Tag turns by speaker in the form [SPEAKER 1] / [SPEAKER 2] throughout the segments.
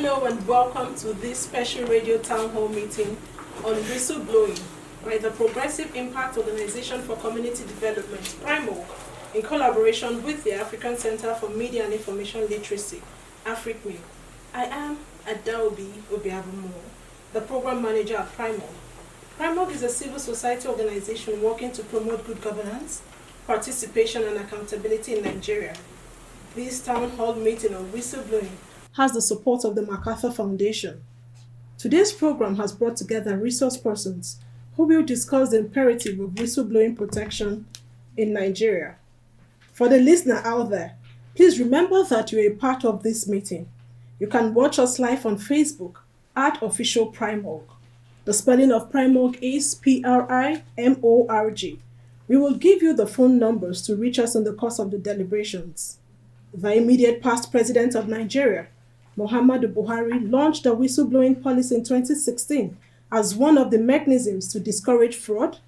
[SPEAKER 1] Hello and welcome to this special radio town hall meeting on whistleblowing by the Progressive Impact Organization for Community Development, PRIMOG, in collaboration with the African Center for Media and Information Literacy, AFRICME. I am Adaobi Obiabumo, the program manager at PRIMOG. PRIMOG is a civil society organization working to promote good governance, participation and accountability in Nigeria. This town hall meeting on whistleblowing has the support of the MacArthur Foundation. Today's program has brought together resource persons who will discuss the imperative of whistleblowing protection in Nigeria. For the listener out there, please remember that you are a part of this meeting. You can watch us live on Facebook at Official PRIMOG. The spelling of PRIMOG is PRIMORG. We will give you the phone numbers to reach us in the course of the deliberations. The immediate past president of Nigeria, Muhammadu Buhari, launched the whistleblowing policy in 2016 as one of the mechanisms to discourage fraud,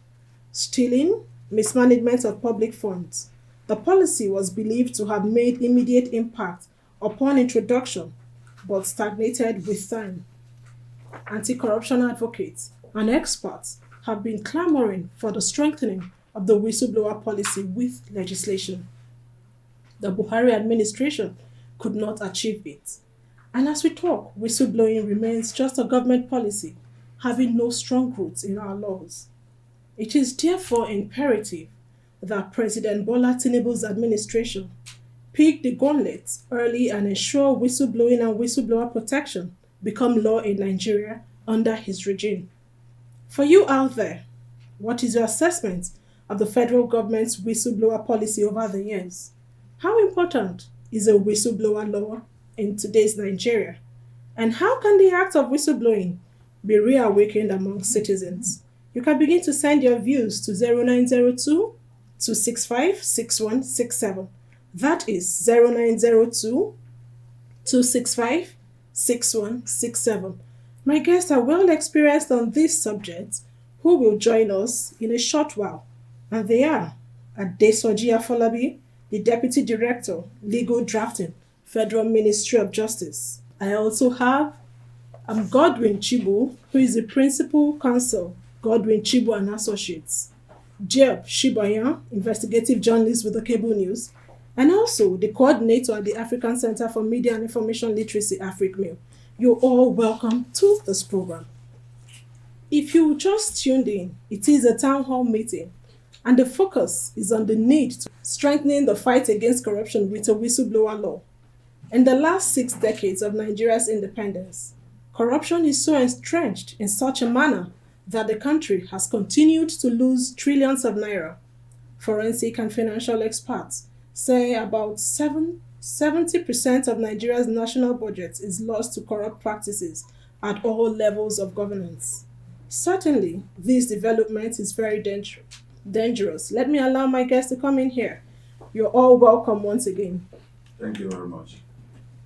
[SPEAKER 1] stealing, mismanagement of public funds. The policy was believed to have made immediate impact upon introduction, but stagnated with time. Anti-corruption advocates and experts have been clamoring for the strengthening of the whistleblower policy with legislation. The Buhari administration could not achieve it. And as we talk, whistleblowing remains just a government policy, having no strong roots in our laws. It is therefore imperative that President Bola Tinubu's administration pick the gauntlet early and ensure whistleblowing and whistleblower protection become law in Nigeria under his regime. For you out there, what is your assessment of the federal government's whistleblower policy over the years? How important is a whistleblower law in today's Nigeria? And how can the act of whistleblowing be reawakened among citizens? You can begin to send your views to 0902 265 6167. That is 0902 265 6167. My guests are well experienced on this subject who will join us in a short while. And they are Adesoji Afolabi, the Deputy Director, Legal Drafting, Federal Ministry of Justice. I also have Godwin Chibu, who is the Principal Counsel, Godwin Chibu and Associates. Jeb Shibayan, Investigative Journalist with the Cable News, and also the Coordinator at the African Center for Media and Information Literacy, AFRICME. You're all welcome to this program. If you just tuned in, it is a town hall meeting, and the focus is on the need to strengthening the fight against corruption with a whistleblower law. In the last 6 decades of Nigeria's independence, corruption is so entrenched in such a manner that the country has continued to lose trillions of naira. Forensic and financial experts say about 70% of Nigeria's national budget is lost to corrupt practices at all levels of governance. Certainly, this development is very dangerous. Let me allow my guests to come in here. You're all welcome once again.
[SPEAKER 2] Thank you very much.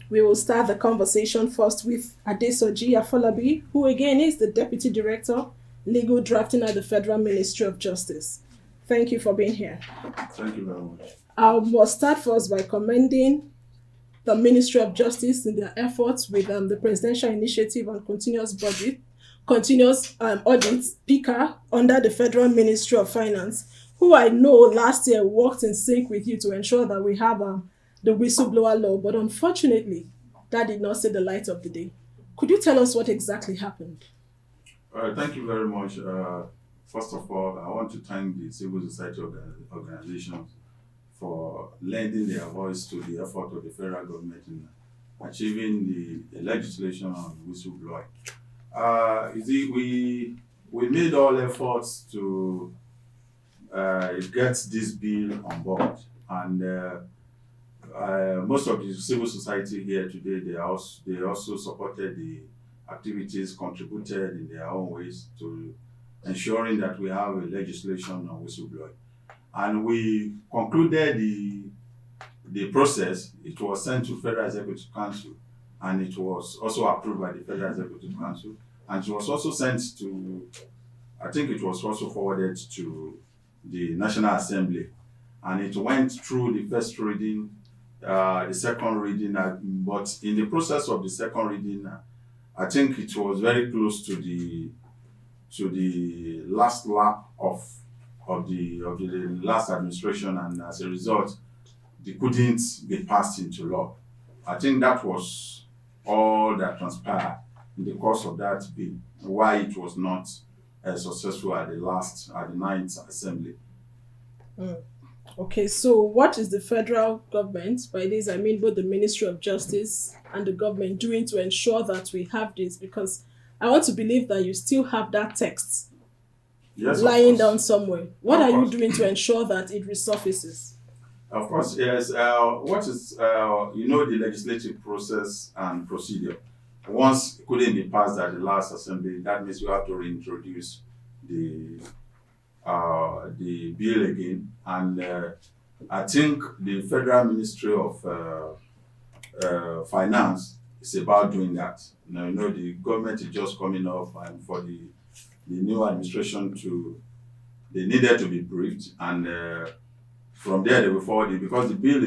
[SPEAKER 1] We will start the conversation first with Adesoji Afolabi, who again is the Deputy Director, Legal Drafting at the Federal Ministry of Justice. Thank you for being here.
[SPEAKER 2] Thank you very much.
[SPEAKER 1] I will start first by commending the Ministry of Justice in their efforts with the Presidential Initiative on Continuous Audits, PICA, under the Federal Ministry of Finance, who I know last year worked in sync with you to ensure that we have the whistleblower law, but unfortunately, that did not see the light of the day. Could you tell us what exactly happened?
[SPEAKER 2] Thank you very much. First of all, I want to thank the civil society organizations for lending their voice to the effort of the federal government in achieving the legislation on whistleblowing. We made all efforts to get this bill on board, and most of the civil society here today, they also supported the activities, contributed in their own ways to ensuring that we have a legislation on whistleblowing. And we concluded the process. It was sent to Federal Executive Council, and it was also approved by the Federal Executive Council. And it was also sent to, I think it was also forwarded to the National Assembly. And it went through the first reading the second reading, but in the process of the second reading, I think it was very close to the last lap of the last administration, and as a result, they couldn't be passed into law. I think that was all that transpired in the course of that bill, why it was not successful at the ninth assembly.
[SPEAKER 1] Okay, so what is the federal government, by this I mean both the Ministry of Justice and the government, doing to ensure that we have this? Because I want to believe that you still have that text lying down somewhere. What are you doing to ensure that it resurfaces?
[SPEAKER 2] Of course, yes. What is, the legislative process and procedure. Once it couldn't be passed at the last assembly, that means you have to reintroduce the bill again. And I think the Federal Ministry of Finance is about doing that. Now, the government is just coming off, and for the new administration they needed to be briefed, and from there they will forward it, because the bill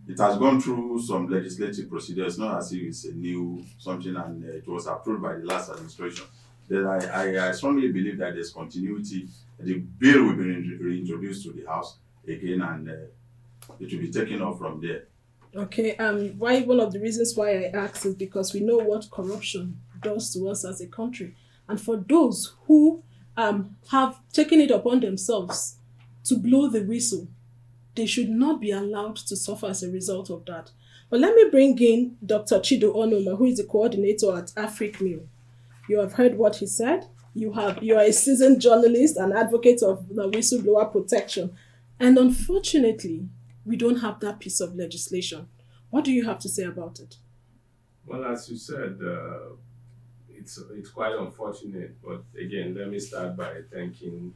[SPEAKER 2] it has gone through some legislative procedures, not as if it's a new something, and it was approved by the last administration. Then I strongly believe that there's continuity. The bill will be reintroduced to the House again, and it will be taken off from there.
[SPEAKER 1] Okay, why one of the reasons why I asked is because we know what corruption does to us as a country. And for those who have taken it upon themselves to blow the whistle, they should not be allowed to suffer as a result of that. But let me bring in Dr. Chido Onoma, who is the coordinator at AfricMil. You have heard what he said. You are a seasoned journalist and advocate of the whistleblower protection. And unfortunately, we don't have that piece of legislation. What do you have to say about it?
[SPEAKER 3] Well, as you said, it's quite unfortunate. But again, let me start by thanking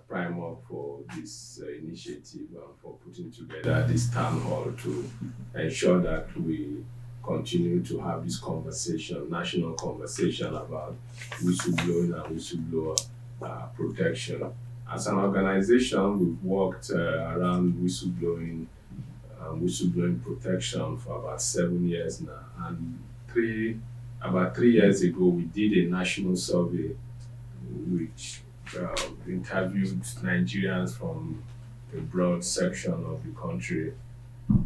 [SPEAKER 3] Primark for this initiative and for putting together this town hall to ensure that we continue to have this conversation, national conversation about whistleblowing and whistleblower protection. As an organization, we've worked around whistleblowing protection for about 7 years now. And about 3 years ago, we did a national survey which interviewed Nigerians from a broad section of the country.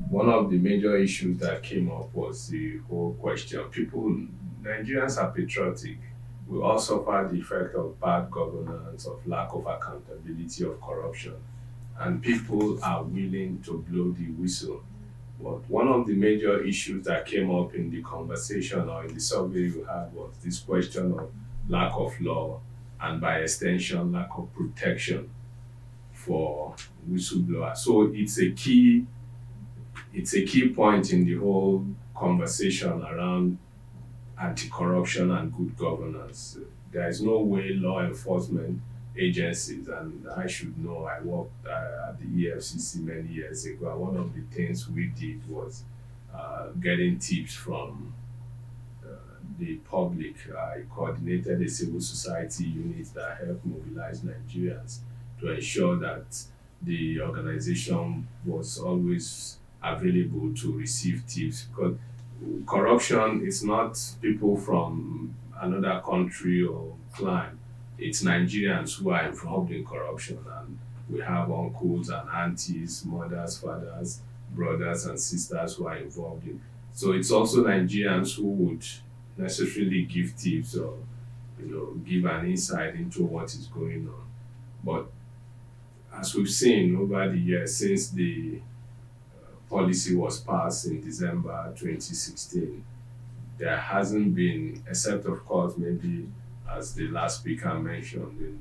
[SPEAKER 3] One of the major issues that came up was the whole question. Nigerians are patriotic. We all suffer the effect of bad governance, of lack of accountability, of corruption, and people are willing to blow the whistle. But one of the major issues that came up in the conversation or in the survey we had was this question of lack of law, and by extension, lack of protection for whistleblowers. So it's a key point in the whole conversation around anti-corruption and good governance. There is no way law enforcement agencies, and I should know, I worked at the EFCC many years ago, and one of the things we did was getting tips from the public. I coordinated a civil society unit that helped mobilize Nigerians to ensure that the organization was always available to receive tips, because corruption is not people from another country or clan. It's Nigerians who are involved in corruption, and we have uncles and aunties, mothers, fathers, brothers and sisters who are involved in. So it's also Nigerians who would necessarily give tips or give an insight into what is going on. But as we've seen over the years since the policy was passed in December 2016, there hasn't been, except of course maybe as the last speaker mentioned, in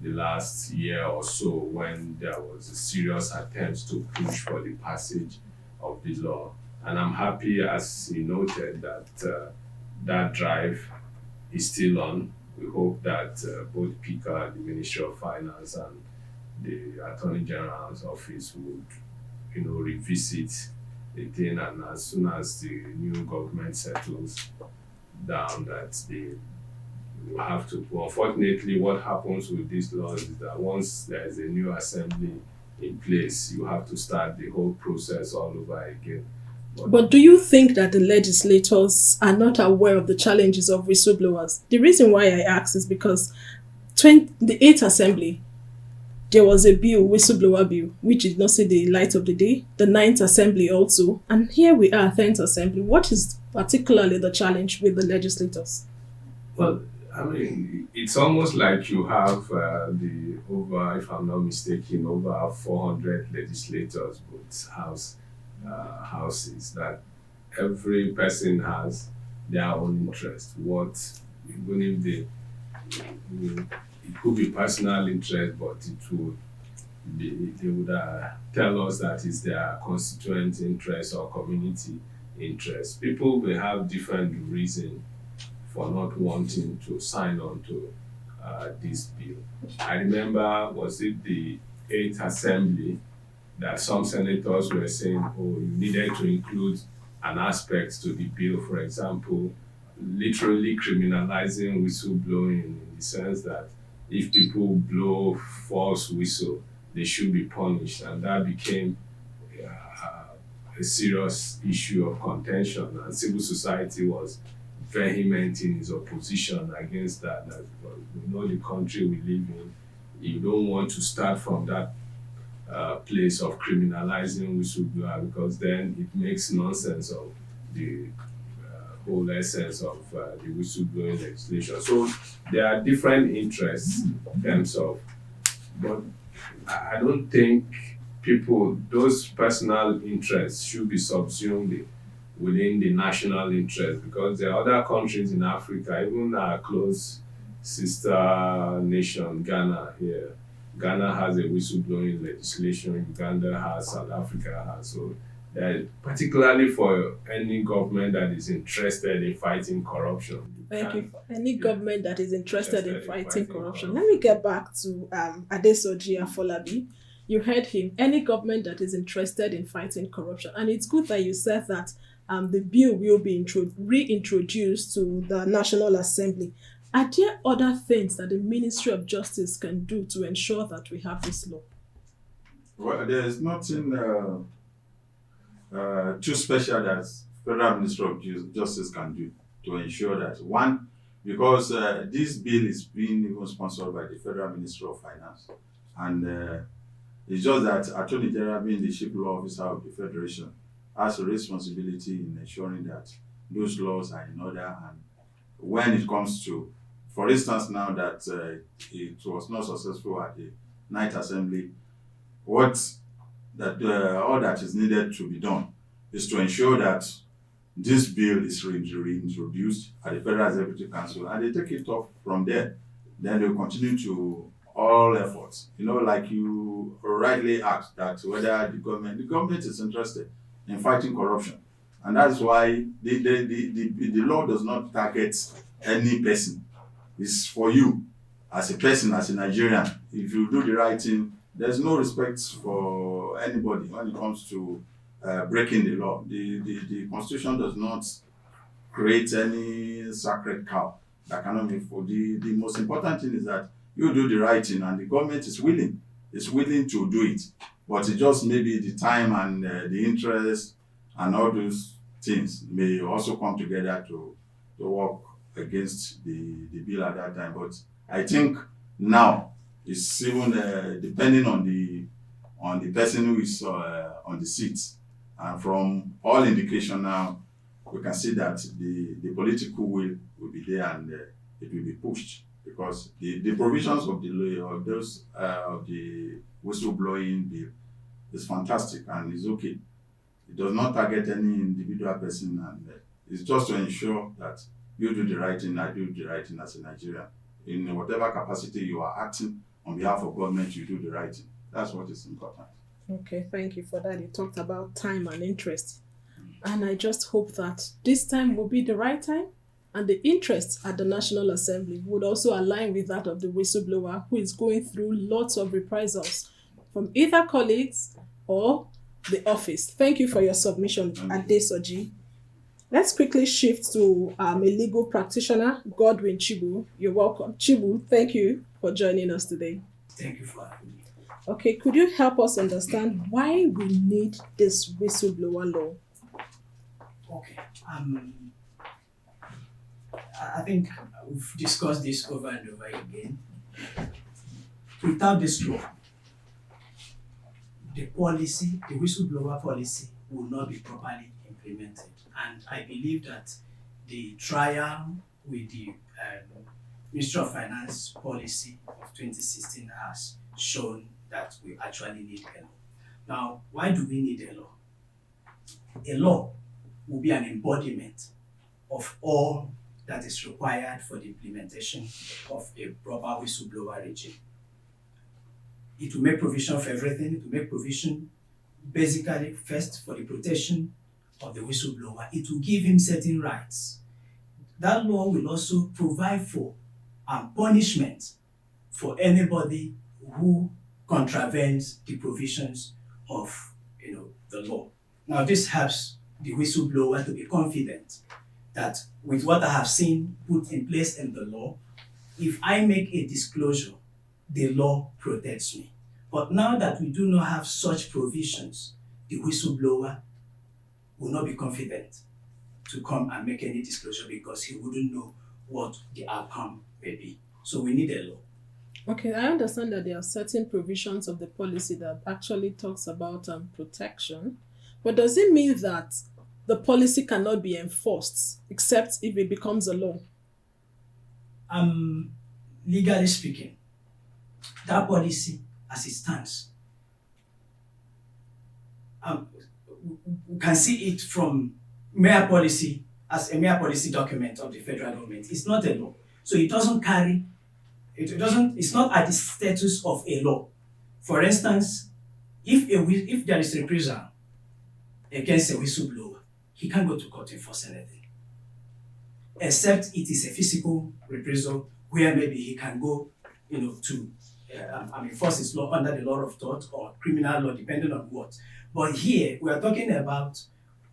[SPEAKER 3] the last year or so, when there was a serious attempt to push for the passage of the law. And I'm happy, as he noted, that that drive is still on. We hope that both PICA, the Ministry of Finance, and the Attorney General's office would revisit the thing, and as soon as the new government settles down, that they will have to. Unfortunately, what happens with these laws is that once there is a new assembly in place. You have to start the whole process all over again.
[SPEAKER 1] But do you think that the legislators are not aware of the challenges of whistleblowers? The reason why I ask is because the 8th Assembly, there was a bill, whistleblower bill, which did not see the light of the day. The 9th Assembly also. And here we are, 10th Assembly. What is particularly the challenge with the legislators?
[SPEAKER 3] Well, I mean, it's almost like you have if I'm not mistaken, over 400 legislators, both houses, that every person has their own interest. Even if it could be personal interest, but they would tell us that it's their constituent interest or community interest. People may have different reasons for not wanting to sign on to this bill. I remember, was it the 8th Assembly, that some senators were saying, oh, you needed to include an aspect to the bill, for example, literally criminalizing whistleblowing in the sense that if people blow false whistle, they should be punished. And that became a serious issue of contention, and civil society was vehement in its opposition against that. That we know the country we live in, you don't want to start from that place of criminalizing whistleblower, because then it makes nonsense of the whole essence of the whistleblowing legislation. So there are different interests in terms of, but I don't think those personal interests should be subsumed within the national interest, because there are other countries in Africa, even our close sister nation, Ghana here. Ghana has a whistleblowing legislation, Uganda has, South Africa has. So particularly for any government that is interested in fighting corruption.
[SPEAKER 1] Thank you. For any government that is interested in fighting corruption. Let me get back to Adesoji Afolabi. You heard him. Any government that is interested in fighting corruption. And it's good that you said that the bill will be reintroduced to the National Assembly. Are there other things that the Ministry of Justice can do to ensure that we have this law?
[SPEAKER 2] Well, there is nothing too special that Federal Ministry of Justice can do to ensure that. One, because this bill is being even sponsored by the Federal Ministry of Finance. And it's just that Attorney General, being the chief law officer of the Federation, has a responsibility in ensuring that those laws are in order. And when it comes to, for instance, now that it was not successful at the 9th Assembly, all that is needed to be done is to ensure that this bill is reintroduced at the Federal Executive Council, and they take it off from there. Then they'll continue to all efforts. Like you rightly asked, that whether the government is interested in fighting corruption. And that's why the law does not target any person. It's for you as a person, as a Nigerian. If you do the right thing, there's no respect for anybody when it comes to breaking the law. The Constitution does not create any sacred cow that cannot be for. The most important thing is that you do the right thing, and the government is willing to do it. But it just maybe the time and the interest and all those things may also come together to work against the bill at that time. But I think now it's even depending on the person who is on the seat. And from all indication now, we can see that the political will be there, and it will be pushed, because the provisions of the law, of the whistleblowing bill, is fantastic and is okay. It does not target any individual person, and it's just to ensure that you do the right thing, I do the right thing as a Nigerian. In whatever capacity you are acting on behalf of government, you do the right thing. That's what is important.
[SPEAKER 1] Okay, thank you for that. You talked about time and interest. And I just hope that this time will be the right time, and the interest at the National Assembly would also align with that of the whistleblower, who is going through lots of reprisals from either colleagues or the office. Thank you for your submission, Adesoji. Let's quickly shift to a legal practitioner, Godwin Chibu. You're welcome. Chibu, thank you for joining us today.
[SPEAKER 4] Thank you for having me.
[SPEAKER 1] Okay, could you help us understand why we need this whistleblower law?
[SPEAKER 4] Okay. I think we've discussed this over and over again. Without this law, the whistleblower policy, will not be properly implemented. And I believe that the trial with the Ministry of Finance policy of 2016 has shown that we actually need a law. Now, why do we need a law? A law will be an embodiment of all that is required for the implementation of a proper whistleblower regime. It will make provision for everything. It will make provision basically first for the protection of the whistleblower. It will give him certain rights. That law will also provide for punishment for anybody who contravenes the provisions of the law. Now this helps the whistleblower to be confident that with what I have seen put in place in the law, if I make a disclosure, the law protects me. But now that we do not have such provisions, the whistleblower will not be confident to come and make any disclosure because he wouldn't know what the outcome may be. So we need a law.
[SPEAKER 1] Okay, I understand that there are certain provisions of the policy that actually talks about protection, but does it mean that the policy cannot be enforced except if it becomes a law?
[SPEAKER 4] Legally speaking, that policy as it stands, we can see it from mere policy as a mere policy document of the federal government. It's not a law. So it doesn't carry, it's not at the status of a law. For instance, if there is reprisal against a whistleblower, he can't go to court to enforce anything. Except it is a physical reprisal where maybe he can go, to enforce his law under the law of tort or criminal law, depending on what. But here we are talking about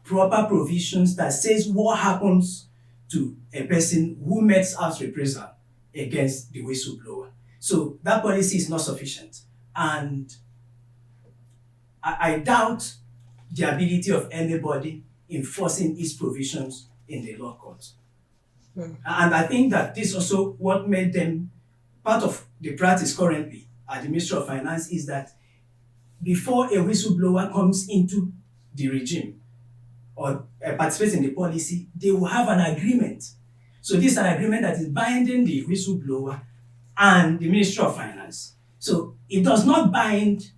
[SPEAKER 4] proper provisions that says what happens to a person who makes out reprisal against the whistleblower. So that policy is not sufficient. And I doubt the ability of anybody enforcing its provisions in the law court. And I think that this also what made them part of the practice currently at the Ministry of Finance is that before a whistleblower comes into the regime or participates in the policy, they will have an agreement. So this is an agreement that is binding the whistleblower and the Ministry of Finance. So it does not bind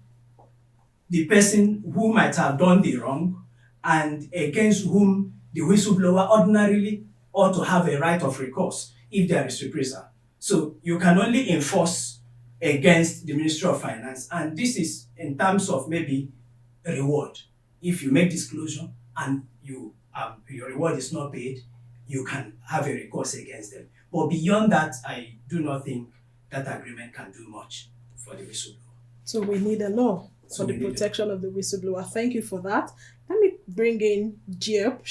[SPEAKER 4] the person who might have done the wrong and against whom the whistleblower ordinarily ought to have a right of recourse if there is reprisal. So you can only enforce against the Ministry of Finance, and this is in terms of maybe a reward. If you make disclosure and your reward is not paid, you can have a recourse against them. But beyond that, I do not think that agreement can do much for the whistleblower.
[SPEAKER 1] So we need a law for the protection of the whistleblower. Thank you for that. Let me bring in Diep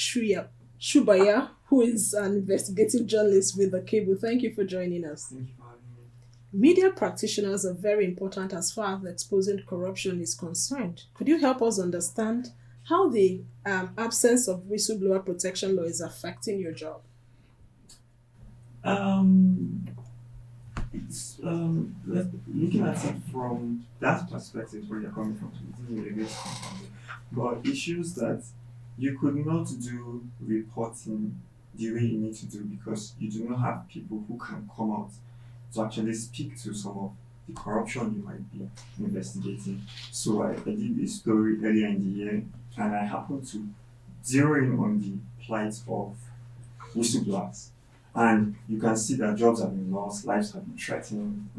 [SPEAKER 1] Shubaya, who is an investigative journalist with the Cable. Thank you for joining us.
[SPEAKER 5] Thank you for having me.
[SPEAKER 1] Media practitioners are very important as far as exposing corruption is concerned. Could you help us understand how the absence of whistleblower protection law is affecting your job?
[SPEAKER 5] It's looking at it from that perspective where you're coming from, it isn't really but it shows that you could not do reporting the way you need to do because you do not have people who can come out to actually speak to some of the corruption you might be investigating. So I did a story earlier in the year and I happened to zero in on the plight of whistleblowers. And you can see that jobs have been lost, lives have been threatened.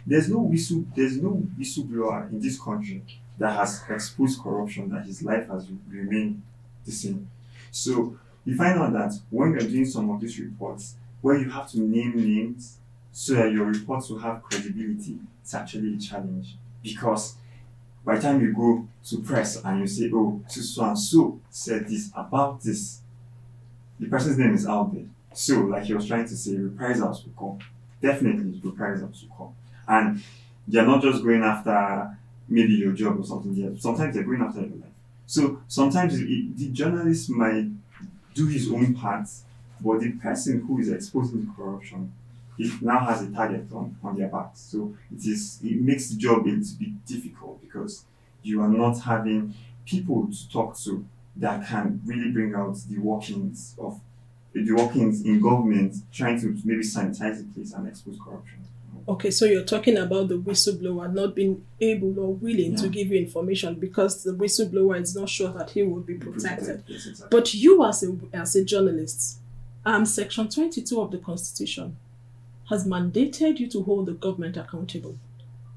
[SPEAKER 5] There's no whistleblower in this country that has exposed corruption that his life has remained the same. So you find out that when you're doing some of these reports, where you have to name names so that your reports will have credibility, it's actually a challenge. Because by the time you go to press and you say, oh, so and so said this about this, the person's name is out there. So, like he was trying to say, reprisals will come. Definitely, reprisals will come. And they're not just going after maybe your job or something there. Sometimes they're going after your life. So sometimes the journalist might do his own part, but the person who is exposing the corruption, it now has a target on their back. So it makes the job a little bit difficult because you are not having people to talk to that can really bring out the workings in government, trying to maybe sanitize the place and expose corruption.
[SPEAKER 1] Okay, so you're talking about the whistleblower not being able or willing to give you information because the whistleblower is not sure that he will be protected.
[SPEAKER 5] Yes, exactly.
[SPEAKER 1] But you as a journalist, Section 22 of the Constitution has mandated you to hold the government accountable.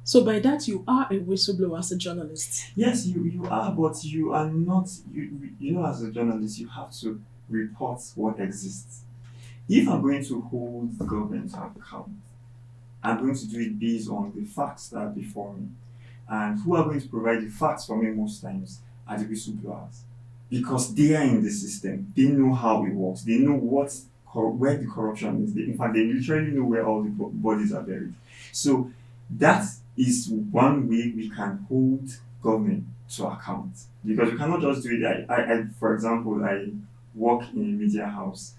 [SPEAKER 1] So by that, you are a whistleblower as a journalist.
[SPEAKER 5] Yes, you are, but you are not. You know, as a journalist, you have to report what exists. If I'm going to hold the government to account, I'm going to do it based on the facts that are before me. And who are going to provide the facts for me most times are the whistleblowers. Because they are in the system. They know how it works. They know where the corruption is. In fact, they literally know where all the bodies are buried. So that is one way we can hold government to account. Because you cannot just do it. I for example, I work in a media house.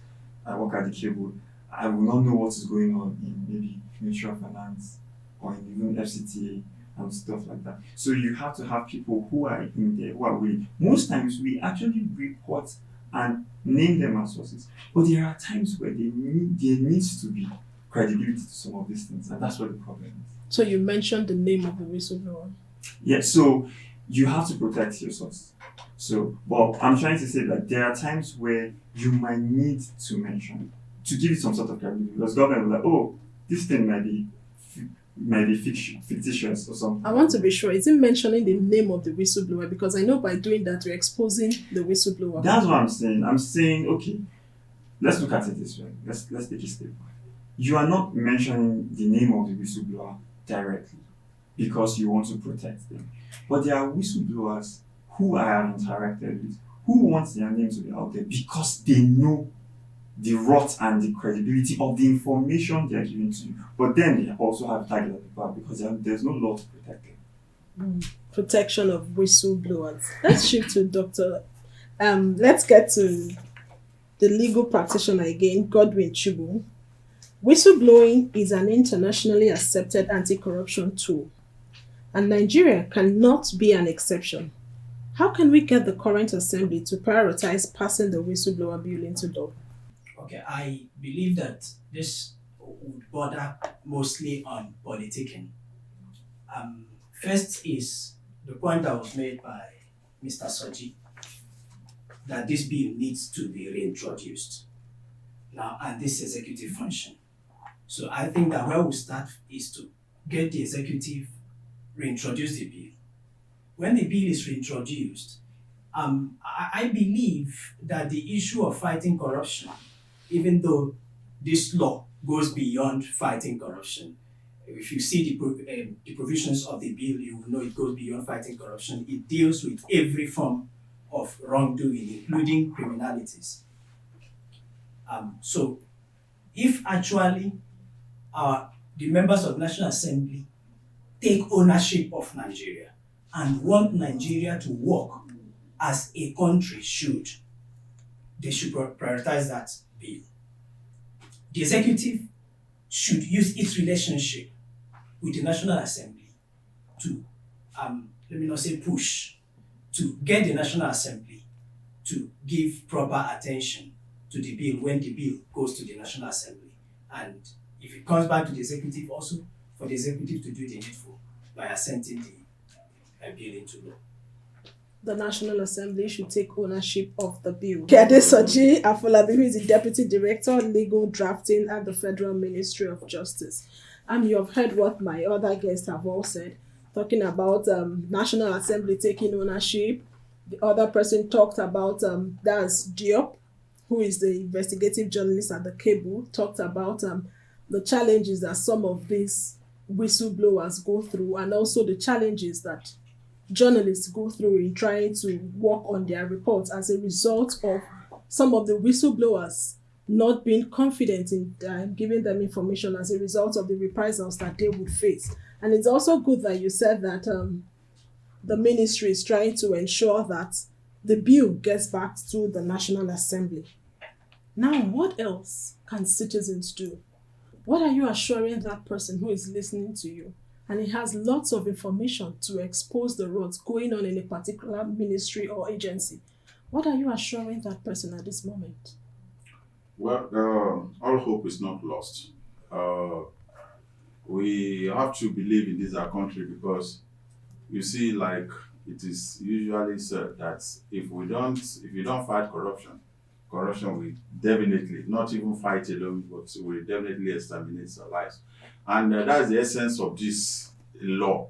[SPEAKER 5] I work at the cable. I will not know what is going on in maybe Ministry of Finance or in even FCTA and stuff like that. So you have to have people who are in there, who are willing. Most times we actually report and name them as sources. But there are times where there needs to be credibility to some of these things, and that's what the problem is.
[SPEAKER 1] So you mentioned the name of the whistleblower.
[SPEAKER 5] Yeah, so you have to protect your source. So, but I'm trying to say that there are times where you might need to mention to give it some sort of credibility, because government will like, oh, this thing might be fictitious or something.
[SPEAKER 1] I want to be sure, is it mentioning the name of the whistleblower? Because I know by doing that, you're exposing the whistleblower.
[SPEAKER 5] That's what I'm saying. I'm saying, okay, let's look at it this way. Let's take a step back. You are not mentioning the name of the whistleblower directly because you want to protect them. But there are whistleblowers who I have interacted with who want their name to be out there because they know the rot and the credibility of the information they are giving to you. But then they also have target at the back because there's no law to protect them.
[SPEAKER 1] Protection of whistleblowers. Let's shift to Dr. Let's get to the legal practitioner again, Godwin Chibu. Whistleblowing is an internationally accepted anti-corruption tool, and Nigeria cannot be an exception. How can we get the current assembly to prioritize passing the whistleblower bill into law?
[SPEAKER 4] Okay, I believe that this would border mostly on politicking. First is the point that was made by Mr. Soji, that this bill needs to be reintroduced now and this executive function. So I think that where we start is to get the executive reintroduce the bill. When the bill is reintroduced, I believe that the issue of fighting corruption, even though this law goes beyond fighting corruption, if you see the provisions of the bill, you will know it goes beyond fighting corruption. It deals with every form of wrongdoing, including criminalities. So if actually the members of National Assembly take ownership of Nigeria and want Nigeria to work as a country should, they should prioritize that bill. The executive should use its relationship with the National Assembly to, let me not say push, to get the National Assembly to give proper attention to the bill when the bill goes to the National Assembly. And if it comes back to the executive, also for the executive to do the needful by assenting the bill into law.
[SPEAKER 1] The National Assembly should take ownership of the bill. Kede Soji Afolabi, who is the Deputy Director, Legal Drafting at the Federal Ministry of Justice. You have heard what my other guests have all said, talking about National Assembly taking ownership. The other person talked about, that's Diop, who is the investigative journalist at the cable, talked about the challenges that some of these whistleblowers go through, and also the challenges that journalists go through in trying to work on their reports as a result of some of the whistleblowers not being confident in giving them information as a result of the reprisals that they would face. And it's also good that you said that the ministry is trying to ensure that the bill gets back to the National Assembly. Now, what else can citizens do? What are you assuring that person who is listening to you and he has lots of information to expose the roads going on in a particular ministry or agency? What are you assuring that person at this moment?
[SPEAKER 2] Well, all hope is not lost. We have to believe in this our country because you see, like it is usually said that if you don't fight corruption, corruption will definitely not even fight alone, but will definitely exterminate our lives. And that's the essence of this law.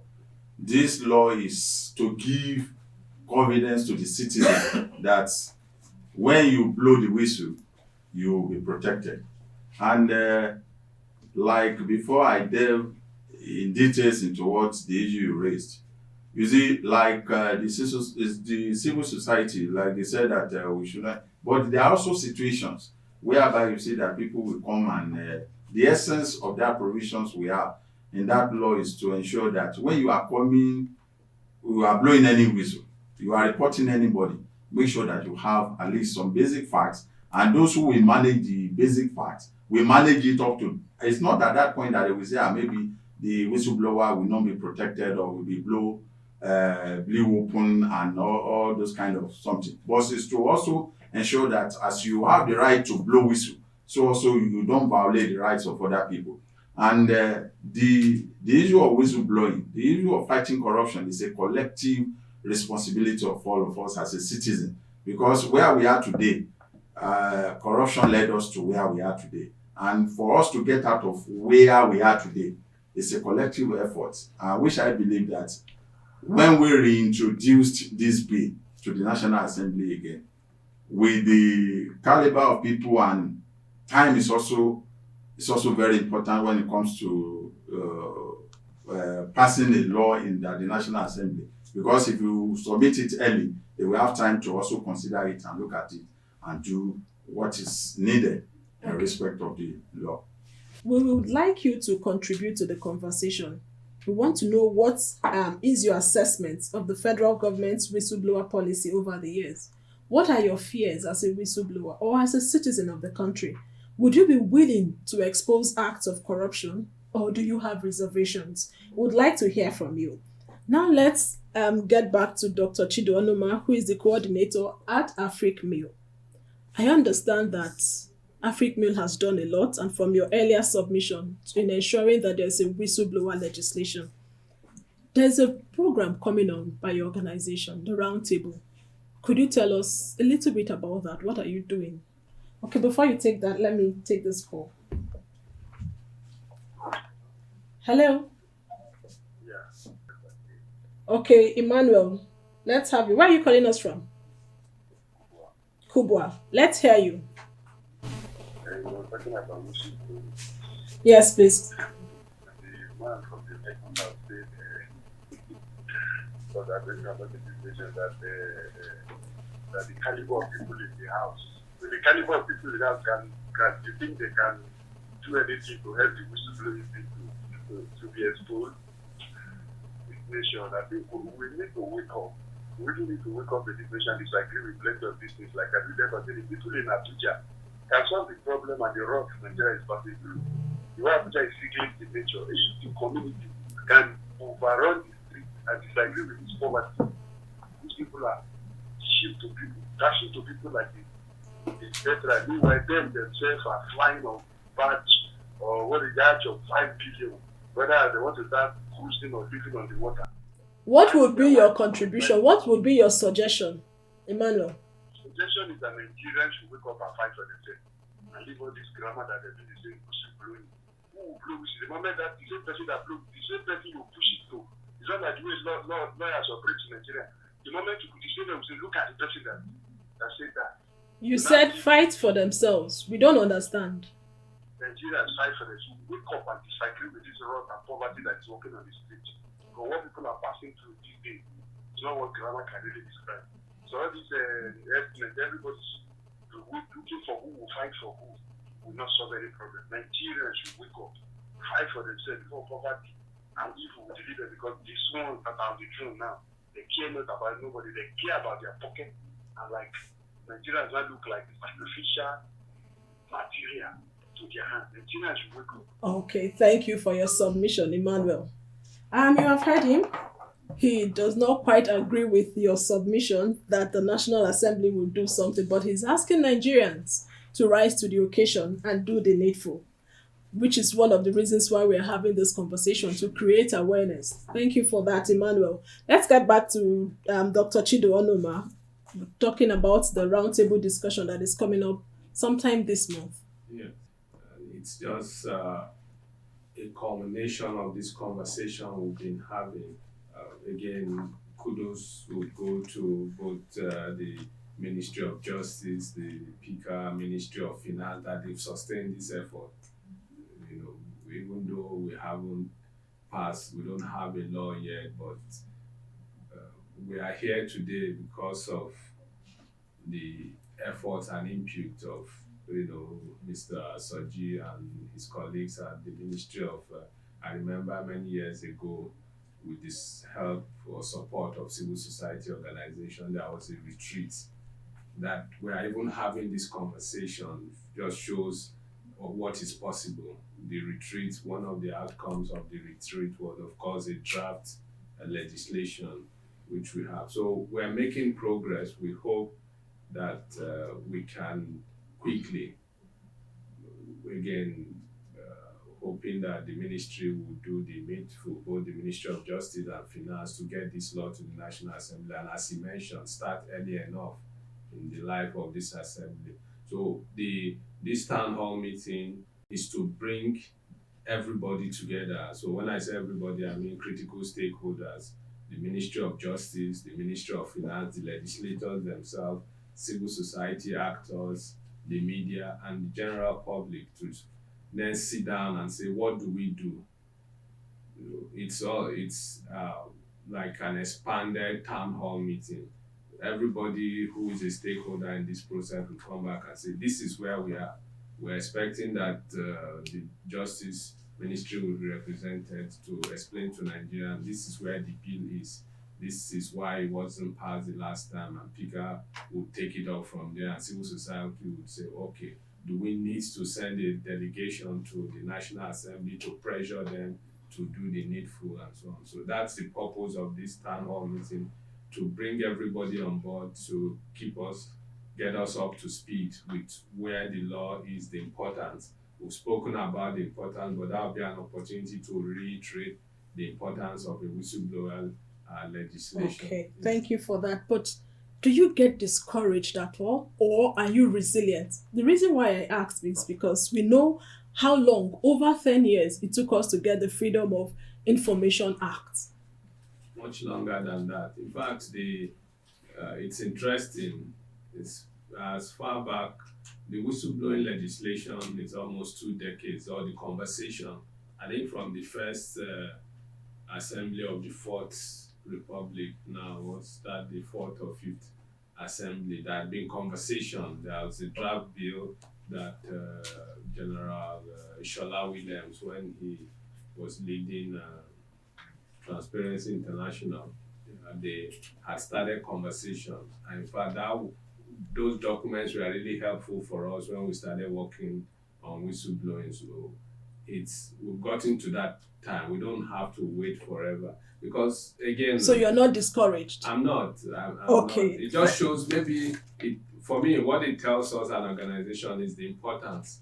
[SPEAKER 2] This law is to give confidence to the citizen that when you blow the whistle, you will be protected. And like before I delve in details into what the issue you raised, you see, like the civil society, like they said that we should not, but there are also situations whereby you see that people will come and the essence of that provisions we have in that law is to ensure that when you are coming, you are blowing any whistle, you are reporting anybody, make sure that you have at least some basic facts, and those who will manage the basic facts will manage it up to. It's not at that point that they will say, maybe the whistleblower will not be protected or will be blew open and all those kind of something. But it's to also ensure that as you have the right to blow whistle, so also you don't violate the rights of other people. And the issue of whistleblowing, the issue of fighting corruption is a collective responsibility of all of us as a citizen. Because where we are today, corruption led us to where we are today. And for us to get out of where we are today, it's a collective effort, which I believe that when we reintroduced this bill to the National Assembly again, with the caliber of people, and time is also very important when it comes to passing a law in the National Assembly. Because if you submit it early, they will have time to also consider it and look at it and do what is needed in respect of the law.
[SPEAKER 1] We would like you to contribute to the conversation. We want to know what is your assessment of the federal government's whistleblower policy over the years. What are your fears as a whistleblower or as a citizen of the country? Would you be willing to expose acts of corruption, or do you have reservations? We would like to hear from you. Now let's get back to Dr. Chido Onuma, who is the coordinator at AfricMail. I understand that AfricMail has done a lot, and from your earlier submission in ensuring that there's a whistleblower legislation. There's a program coming on by your organization, the Roundtable. Could you tell us a little bit about that? What are you doing? Okay, before you take that, let me take this call. Hello?
[SPEAKER 6] Yeah.
[SPEAKER 1] Okay, Emmanuel, let's have you. Where are you calling us from? Kubwa. Let's hear you.
[SPEAKER 6] You were talking about whistleblower.
[SPEAKER 1] Yes, please.
[SPEAKER 6] The man from the second house said so that we have a situation that the caliber of people in the house, the caliber of people in the house can you think they can do anything to help the whistleblowing people to be exposed? This nation, I think we need to wake up. We really need to wake up in this nation. Disagree with plenty of these things. Like I did ever say, the people in Abuja can solve the problem and the rock Nigeria is passing through. The way Abuja is cyclic in nature, the community can overrun the street and disagree with this poverty. These people are cheap to people, dashing to people like it's better. Meanwhile, them themselves are flying on badge or what is the edge of 5 billion, whether they want to start cruising or living on the water.
[SPEAKER 1] What would be your contribution? What would be your suggestion, Emmanuel?
[SPEAKER 6] Suggestion is that Nigerians should wake up and fight for themselves and leave all this grammar that they've been saying, whistleblowing. Who will blow whistle? The moment that the same person that blow, the same person you push it to. It's not like the way lawyers operate in Nigeria. The moment you put the same name, say, look at the person that said that.
[SPEAKER 1] You said fight for themselves. We don't understand.
[SPEAKER 6] Nigerians fight for themselves. Wake up and disagree with this rot and poverty that is walking on the street. Because what people are passing through these days is not what grammar can really describe. So all these estimates, everybody's looking for who will fight for who will not solve any problem. Nigerians should wake up, fight for themselves before poverty and evil will deliver, because these ones that are on the throne now, They care not about nobody. They care about their pocket. And like Nigerians now look like sacrificial material to their hands. Nigerians should wake up.
[SPEAKER 1] Okay, thank you for your submission, Emmanuel. You have heard him. He does not quite agree with your submission that the National Assembly will do something, but he's asking Nigerians to rise to the occasion and do the needful, which is one of the reasons why we're having this conversation, to create awareness. Thank you for that, Emmanuel. Let's get back to Dr. Chido Onoma, talking about the roundtable discussion that is coming up sometime this month.
[SPEAKER 3] Yeah, it's just a culmination of this conversation we've been having. Again, kudos would go to both the Ministry of Justice, the PICA, Ministry of Finance, that they've sustained this effort. You know, even though we haven't passed, we don't have a law yet, but we are here today because of the efforts and input of Mr. Soji and his colleagues at the Ministry of. I remember many years ago, with this help or support of civil society organization, there was a retreat. That we are even having this conversation just shows what is possible. The retreat, one of the outcomes of the retreat was, of course, a draft legislation which we have. So we're making progress. We hope that we can quickly, again, hoping that the ministry will do the needful, both the Ministry of Justice and Finance, to get this law to the National Assembly, and as he mentioned, start early enough in the life of this assembly. So this town hall meeting is to bring everybody together. So when I say everybody, I mean critical stakeholders, the Ministry of Justice, the Ministry of Finance, the legislators themselves, civil society actors, the media, and the general public, to then sit down and say, what do we do? It's like an expanded town hall meeting. Everybody who is a stakeholder in this process will come back and say, this is where we are. We're expecting that the Justice Ministry will be represented to explain to Nigerians, this is where the bill is. This is why it wasn't passed the last time, and PICA will take it up from there, and civil society would say, okay, do we need to send a delegation to the National Assembly to pressure them to do the needful and so on? So that's the purpose of this town hall meeting, to bring everybody on board, to get us up to speed with where the law is, the importance. We've spoken about the importance, but that will be an opportunity to reiterate the importance of a whistleblower legislation.
[SPEAKER 1] Okay, thank you for that. But do you get discouraged at all, or are you resilient? The reason why I asked is because we know how long, over 10 years, it took us to get the Freedom of Information Act.
[SPEAKER 3] Much longer than that. In fact, it's interesting. It's as far back, the whistleblowing legislation is almost 2 decades, or the conversation, I think from the first assembly of the Fourth Republic, now was that the fourth or fifth assembly, there had been conversation. There was a draft bill that General Ishola Williams, when he was leading Transparency International, they had started conversation. And in fact, those documents were really helpful for us when we started working on whistleblowing. So we've gotten to that time. We don't have to wait forever. Because again,
[SPEAKER 1] so you're not discouraged?
[SPEAKER 3] I'm not. I'm
[SPEAKER 1] okay.
[SPEAKER 3] Not. It just shows, maybe for me, what it tells us as an organization is the importance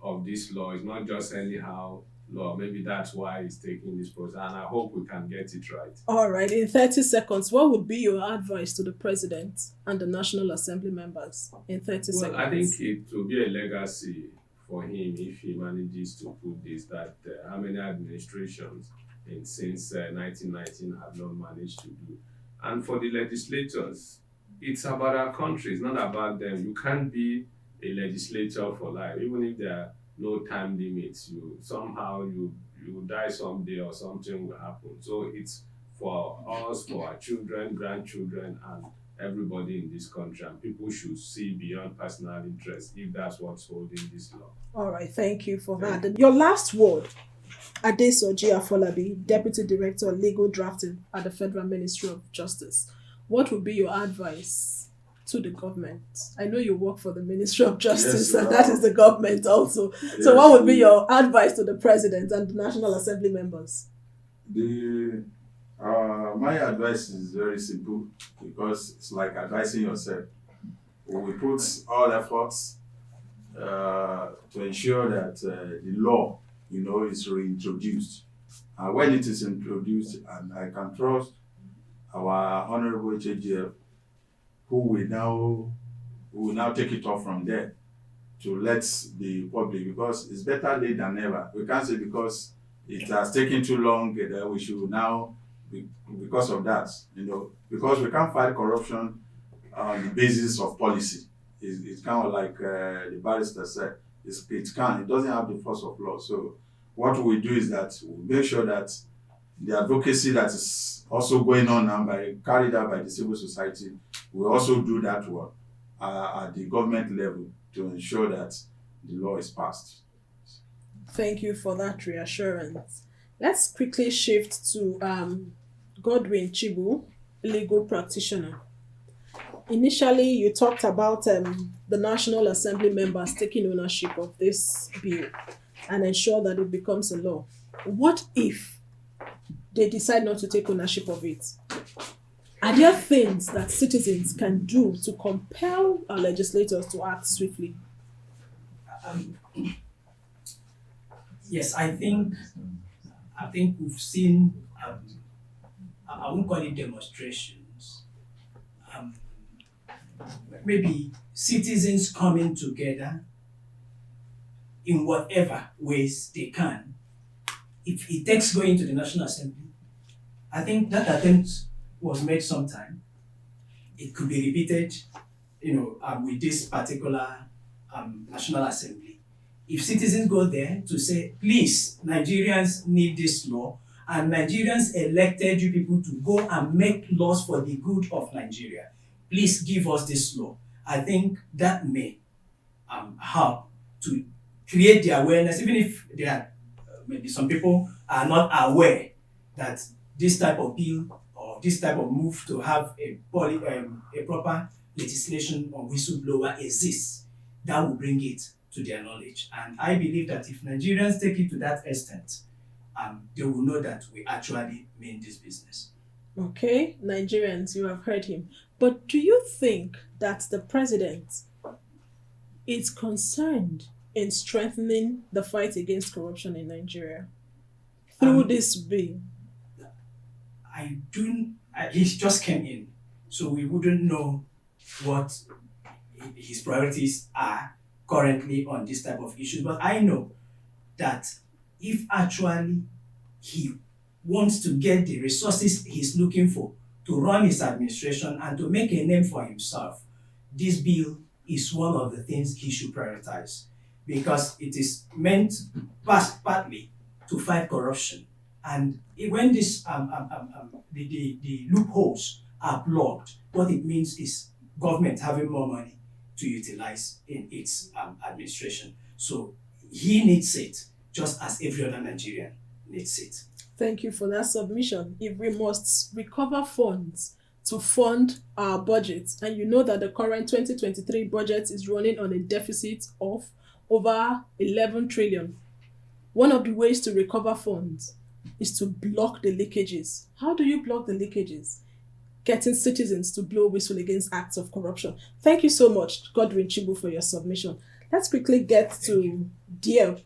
[SPEAKER 3] of this law. It's not just anyhow law. Maybe that's why it's taking this process, and I hope we can get it right.
[SPEAKER 1] All right. In 30 seconds, what would be your advice to the President and the National Assembly members? In 30 seconds.
[SPEAKER 3] I think it will be a legacy for him if he manages to put this, that how many administrations since 1919 have not managed to do. And for the legislators, it's about our country, it's not about them. You can't be a legislator for life, even if there are no time limits. You die someday or something will happen. So it's for us, for our children, grandchildren, and everybody in this country, and people should see beyond personal interest if that's what's holding this law.
[SPEAKER 1] All right, thank you for that. Your last word Adesoji Afolabi, Deputy Director Legal Drafting at the Federal Ministry of Justice. What would be your advice to the government? I know you work for the Ministry of Justice,
[SPEAKER 2] Yes,
[SPEAKER 1] and that is the government also. So
[SPEAKER 2] Yes,
[SPEAKER 1] what would be your advice to the President and the National Assembly members?
[SPEAKER 2] My advice is very simple because it's like advising yourself. We put all efforts to ensure that the law, is reintroduced. And when it is introduced, and I can trust our Honorable HAGF, who will now take it off from there to let the public, because it's better late than never. We can't say because it has taken too long that we should now, because of that, because we can't fight corruption on the basis of policy. It's kind of like the barrister said, it doesn't have the force of law. So what we do is that we make sure that the advocacy that is also going on now carried out by the civil society, we also do that work at the government level to ensure that the law is passed.
[SPEAKER 1] Thank you for that reassurance. Let's quickly shift to Godwin Chibu, legal practitioner. Initially, you talked about the National Assembly members taking ownership of this bill and ensure that it becomes a law. What if they decide not to take ownership of it? Are there things that citizens can do to compel our legislators to act swiftly?
[SPEAKER 4] Yes, I think we've seen, I won't call it demonstrations, maybe citizens coming together in whatever ways they can. If it takes going to the National Assembly, I think that attempt was made sometime. It could be repeated, with this particular National Assembly. If citizens go there to say, please, Nigerians need this law, and Nigerians elected you people to go and make laws for the good of Nigeria, please give us this law. I think that may help to create the awareness, even if there are maybe some people are not aware that this type of bill or this type of move to have a proper legislation on whistleblower exists. That will bring it to their knowledge. And I believe that if Nigerians take it to that extent, they will know that we actually mean this business.
[SPEAKER 1] Okay, Nigerians, you have heard him. But do you think that the president is concerned in strengthening the fight against corruption in Nigeria through this bill?
[SPEAKER 4] He just came in, so we wouldn't know what his priorities are currently on this type of issues. But I know that if actually he wants to get the resources he's looking for to run his administration and to make a name for himself, this bill is one of the things he should prioritize, because it is meant partly to fight corruption. And when this the loopholes are blocked, what it means is government having more money to utilize in its administration. So he needs it just as every other Nigerian needs it.
[SPEAKER 1] Thank you for that submission. If we must recover funds to fund our budget, and you know that the current 2023 budget is running on a deficit of over 11 trillion, one of the ways to recover funds is to block the leakages. How do you block the leakages? Getting citizens to blow whistle against acts of corruption. Thank you so much, Godwin Chibu, for your submission. Let's quickly get to Diep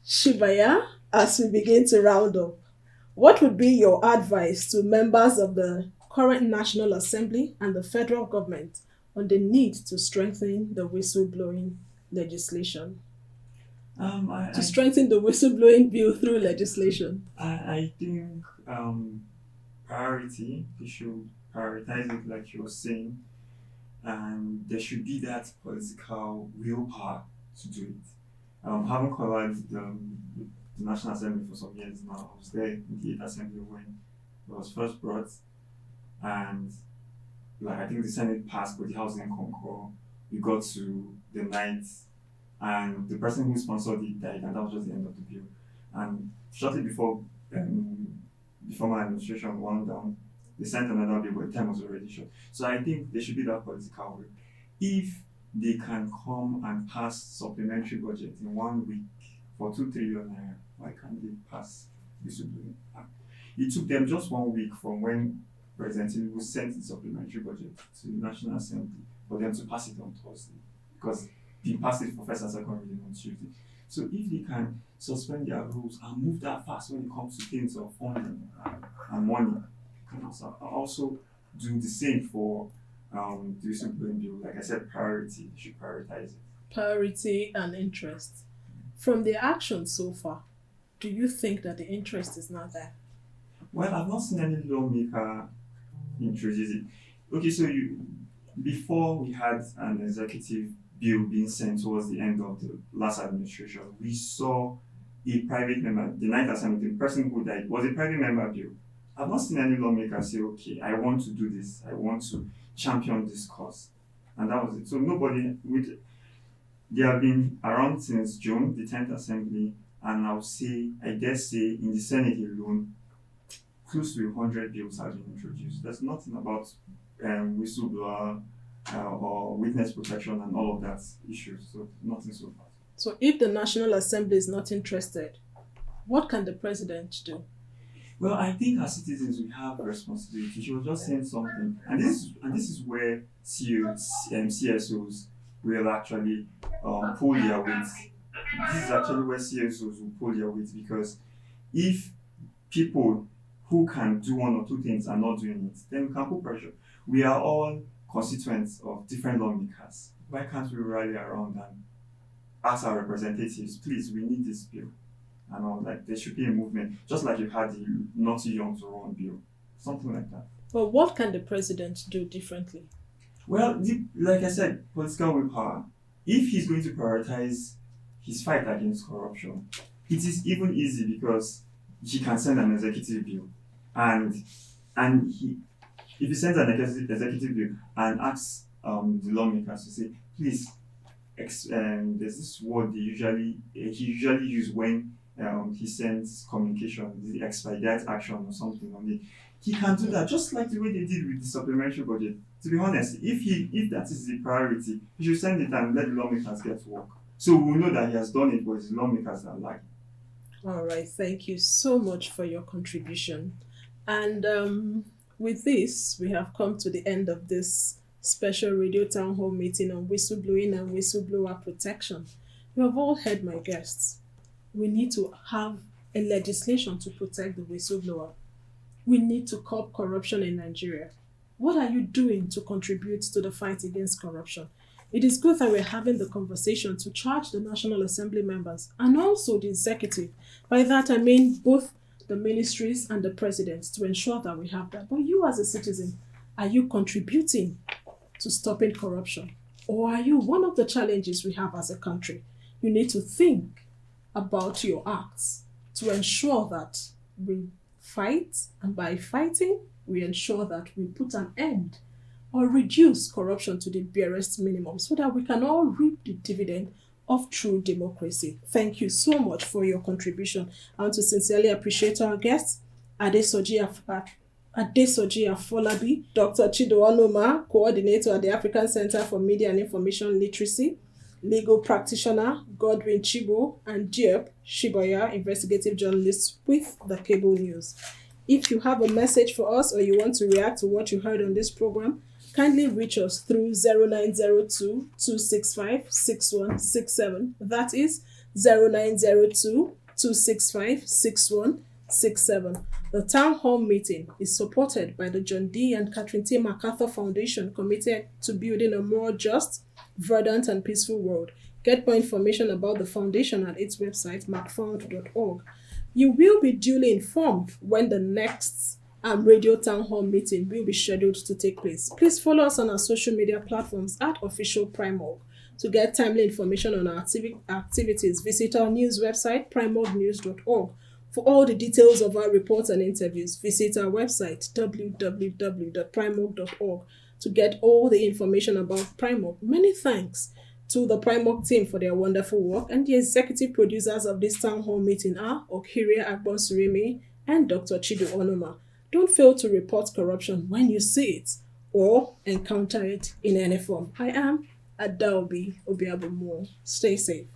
[SPEAKER 1] Shibaya as we begin to round up. What would be your advice to members of the current National Assembly and the federal government on the need to strengthen the whistleblowing legislation? To strengthen the whistleblowing bill through legislation.
[SPEAKER 5] I think priority, we should prioritize it like you were saying, and there should be that political willpower to do it. Having covered the National Assembly for some years now, I was there in the 8th Assembly when it was first brought, and I think the Senate passed, but the House didn't concur. We got to the 9th, and the person who sponsored it died, and that was just the end of the bill. And shortly before my administration wound down, they sent another bill, but the time was already short. So I think there should be that political will. If they can come and pass supplementary budget in 1 week for 2 trillion naira, why can't they pass this act? It took them just 1 week from when President Tinubu sent the supplementary budget to the National Assembly for them to pass it on Thursday, because they passed it for first and second reading on Tuesday. So if they can suspend their rules and move that fast when it comes to things of funding and money, they can also do the same for the whistleblowing bill. Like I said, priority, they should prioritize it.
[SPEAKER 1] Priority and interest. From the action so far, do you think that the interest is not there?
[SPEAKER 5] Well, I've not seen any lawmaker introduce it. Okay, so before we had an executive bill being sent towards the end of the last administration, we saw a private member, the Ninth Assembly, the person who died, was a private member bill. I've not seen any lawmaker say, okay, I want to do this, I want to champion this cause. And that was it. So they have been around since June, the 10th Assembly, and I dare say, in the Senate alone, close to 100 bills have been introduced. There's nothing about whistleblower or witness protection and all of that issues. So nothing so far.
[SPEAKER 1] So if the National Assembly is not interested, what can the president do?
[SPEAKER 5] Well, I think as citizens we have a responsibility. She was just saying something, and this is where CSOs will actually pull their weight. This is actually where CSOs will pull their weight, because if people who can do one or two things are not doing it, then we can put pressure. We are all constituents of different lawmakers. Why can't we rally around and ask our representatives, please, we need this bill? And all that. There should be a movement, just like you had the Not Too Young to Run bill, something like that.
[SPEAKER 1] But what can the president do differently?
[SPEAKER 5] Well, like I said, political willpower. If he's going to prioritize his fight against corruption, it is even easy because he can send an executive bill, and if he sends an executive bill and asks the lawmakers to say, please, there's this word he usually use when he sends communication, the expedite action or something on it. He can do that just like the way they did with the supplementary budget. To be honest, if that is the priority, he should send it and let the lawmakers get to work. So we know that he has done it, but it's the lawmakers that like.
[SPEAKER 1] All right, thank you so much for your contribution. And with this, we have come to the end of this special radio town hall meeting on whistleblowing and whistleblower protection. You have all heard my guests. We need to have a legislation to protect the whistleblower. We need to curb corruption in Nigeria. What are you doing to contribute to the fight against corruption? It is good that we're having the conversation to charge the National Assembly members and also the executive. By that I mean both the ministries and the president, to ensure that we have that. But you as a citizen, are you contributing to stopping corruption? Or are you one of the challenges we have as a country? You need to think about your acts to ensure that we fight, and by fighting, we ensure that we put an end or reduce corruption to the barest minimum so that we can all reap the dividend of true democracy. Thank you so much for your contribution. I want to sincerely appreciate our guests, Adesoji Afolabi, Dr. Chidoanoma, Coordinator at the African Center for Media and Information Literacy, legal practitioner Godwin Chibo, and Diep Shibaya, investigative journalist with the Cable News. If you have a message for us or you want to react to what you heard on this program, kindly reach us through 0902-265-6167. That is 0902-265-6167. The town hall meeting is supported by the John D. and Catherine T. MacArthur Foundation, committed to building a more just, verdant, and peaceful world. Get more information about the foundation at its website, macfound.org. You will be duly informed when the next radio town hall meeting will be scheduled to take place. Please follow us on our social media platforms at Official Primorg. To get timely information on our activities, visit our news website, primorgnews.org. For all the details of our reports and interviews, visit our website, www.primorg.org, to get all the information about Primorg. Many thanks to the Primark team for their wonderful work, and the executive producers of this town hall meeting are Okiria Agbonsuremi and Dr. Chidu Onoma. Don't fail to report corruption when you see it or encounter it in any form. I am Adaobi Obiabumo. Stay safe.